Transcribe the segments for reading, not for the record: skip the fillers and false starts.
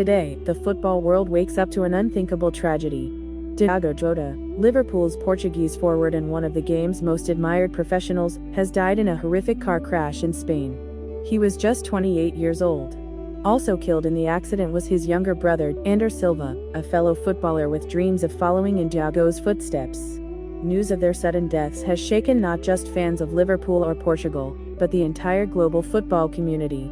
Today, the football world wakes up to an unthinkable tragedy. Diogo Jota, Liverpool's Portuguese forward and one of the game's most admired professionals, has died in a horrific car crash in Spain. He was just 28 years old. Also killed in the accident was his younger brother, André Silva, a fellow footballer with dreams of following in Diogo's footsteps. News of their sudden deaths has shaken not just fans of Liverpool or Portugal, but the entire global football community.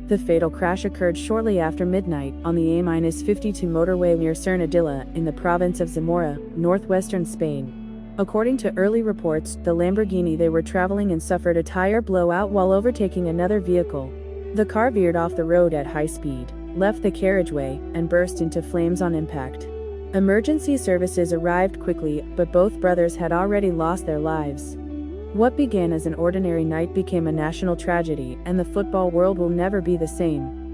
The fatal crash occurred shortly after midnight on the A-52 motorway near Cernadilla, in the province of Zamora, northwestern Spain. According to early reports, the Lamborghini they were traveling in suffered a tire blowout while overtaking another vehicle. The car veered off the road at high speed, left the carriageway, and burst into flames on impact. Emergency services arrived quickly, but both brothers had already lost their lives. What began as an ordinary night became a national tragedy, and the football world will never be the same.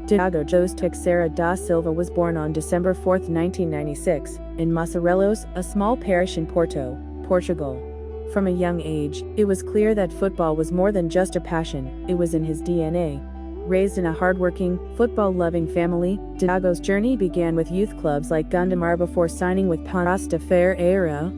Diogo Jota Teixeira da Silva was born on December 4, 1996, in Massarelos, a small parish in Porto, Portugal. From a young age, it was clear that football was more than just a passion, it was in his DNA. Raised in a hardworking, football-loving family, Diogo's journey began with youth clubs like Gondomar before signing with Paços de Ferreira.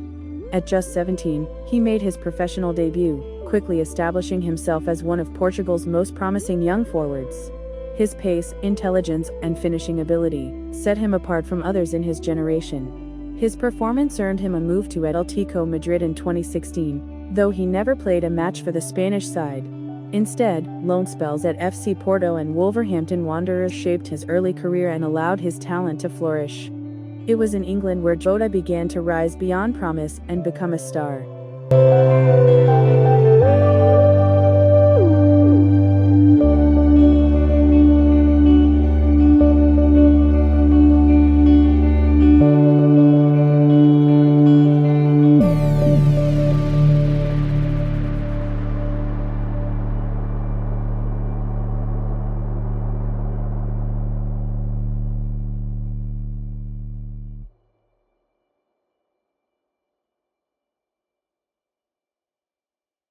At just 17, he made his professional debut, quickly establishing himself as one of Portugal's most promising young forwards. His pace, intelligence, and finishing ability set him apart from others in his generation. His performance earned him a move to Atletico Madrid in 2016, though he never played a match for the Spanish side. Instead, loan spells at FC Porto and Wolverhampton Wanderers shaped his early career and allowed his talent to flourish. It was in England where Jota began to rise beyond promise and become a star.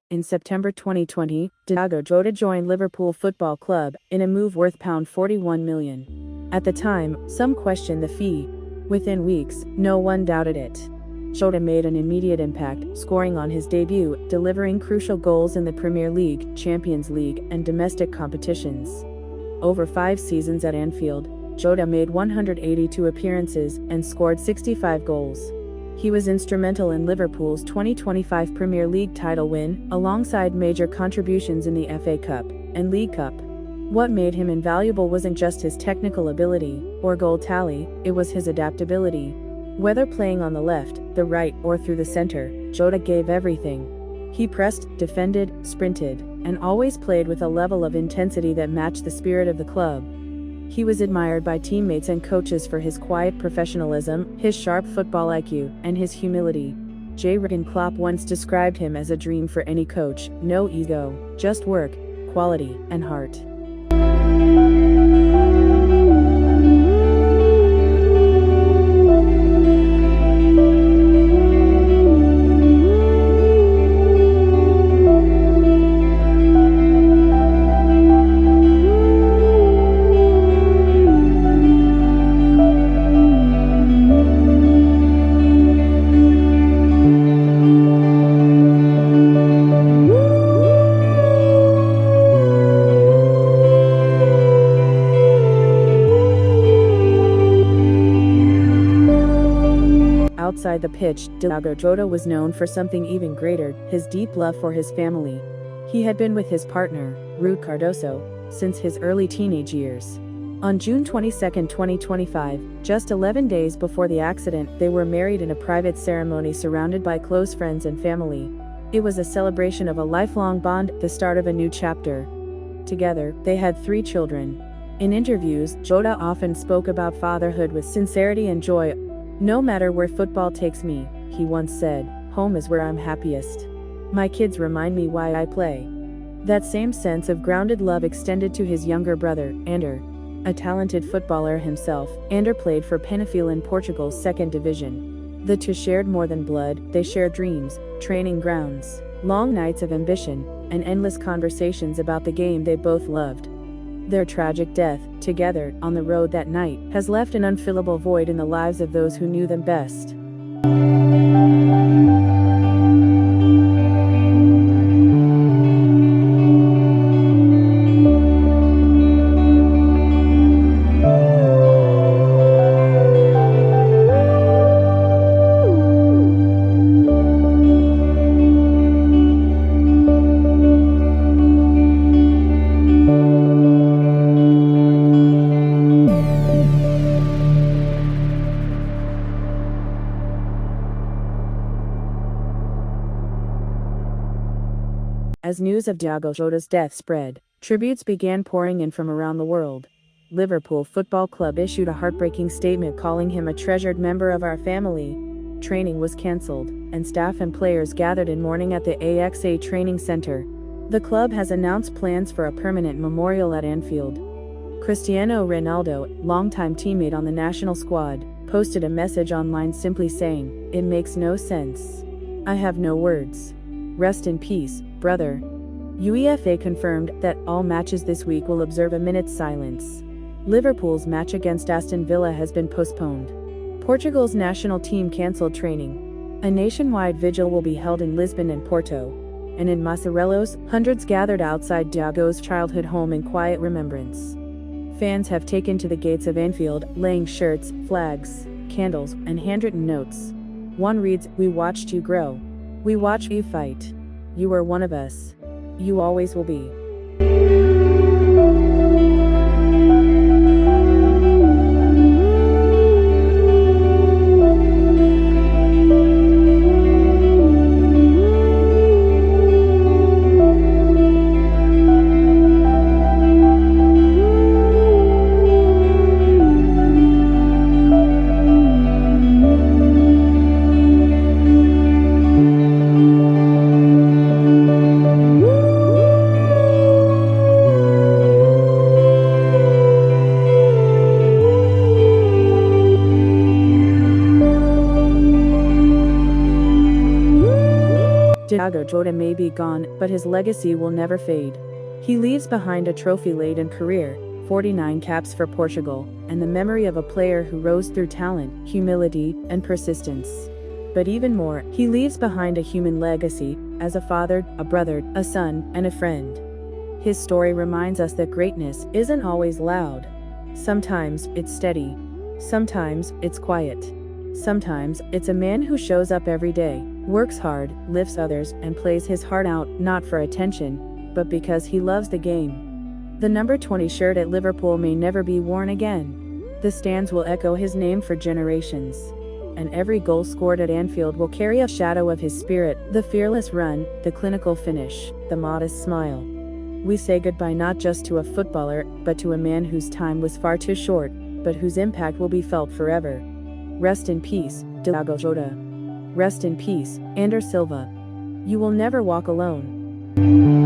In September 2020, Diogo Jota joined Liverpool Football Club, in a move worth £41 million. At the time, some questioned the fee. Within weeks, no one doubted it. Jota made an immediate impact, scoring on his debut, delivering crucial goals in the Premier League, Champions League, and domestic competitions. Over 5 seasons at Anfield, Jota made 182 appearances and scored 65 goals. He was instrumental in Liverpool's 2025 Premier League title win, alongside major contributions in the FA Cup and League Cup. What made him invaluable wasn't just his technical ability or goal tally, it was his adaptability. Whether playing on the left, the right, or through the center, Jota gave everything. He pressed, defended, sprinted, and always played with a level of intensity that matched the spirit of the club. He was admired by teammates and coaches for his quiet professionalism, his sharp football IQ, and his humility. Jurgen Klopp once described him as a dream for any coach: no ego, just work, quality, and heart. Outside the pitch, Diogo Jota was known for something even greater: his deep love for his family. He had been with his partner, Rui Cardoso, since his early teenage years. On June 22, 2025, just 11 days before the accident, they were married in a private ceremony surrounded by close friends and family. It was a celebration of a lifelong bond, the start of a new chapter. Together, they had 3 children. In interviews, Jota often spoke about fatherhood with sincerity and joy. "No matter where football takes me," he once said, "home is where I'm happiest. My kids remind me why I play." That same sense of grounded love extended to his younger brother, André. A talented footballer himself, André played for Penafiel in Portugal's second division. The two shared more than blood, they shared dreams, training grounds, long nights of ambition, and endless conversations about the game they both loved. Their tragic death, together, on the road that night, has left an unfillable void in the lives of those who knew them best. As news of Diogo Jota's death spread, tributes began pouring in from around the world. Liverpool Football Club issued a heartbreaking statement calling him a treasured member of our family. Training was cancelled, and staff and players gathered in mourning at the AXA training center. The club has announced plans for a permanent memorial at Anfield. Cristiano Ronaldo, longtime teammate on the national squad, posted a message online simply saying, "It makes no sense. I have no words. Rest in peace, brother." UEFA confirmed that all matches this week will observe a minute's silence. Liverpool's match against Aston Villa has been postponed. Portugal's national team cancelled training. A nationwide vigil will be held in Lisbon and Porto. And in Morelos, hundreds gathered outside Diogo's childhood home in quiet remembrance. Fans have taken to the gates of Anfield, laying shirts, flags, candles, and handwritten notes. One reads, "We watched you grow. We watched you fight. You were one of us. You always will be." Diogo Jota may be gone, but his legacy will never fade. He leaves behind a trophy-laden career, 49 caps for Portugal, and the memory of a player who rose through talent, humility, and persistence. But even more, he leaves behind a human legacy, as a father, a brother, a son, and a friend. His story reminds us that greatness isn't always loud. Sometimes it's steady. Sometimes it's quiet. Sometimes it's a man who shows up every day, works hard, lifts others, and plays his heart out, not for attention, but because he loves the game. The number 20 shirt at Liverpool may never be worn again. The stands will echo his name for generations. And every goal scored at Anfield will carry a shadow of his spirit, the fearless run, the clinical finish, the modest smile. We say goodbye not just to a footballer, but to a man whose time was far too short, but whose impact will be felt forever. Rest in peace, Diogo Jota. Rest in peace, André Silva. You will never walk alone.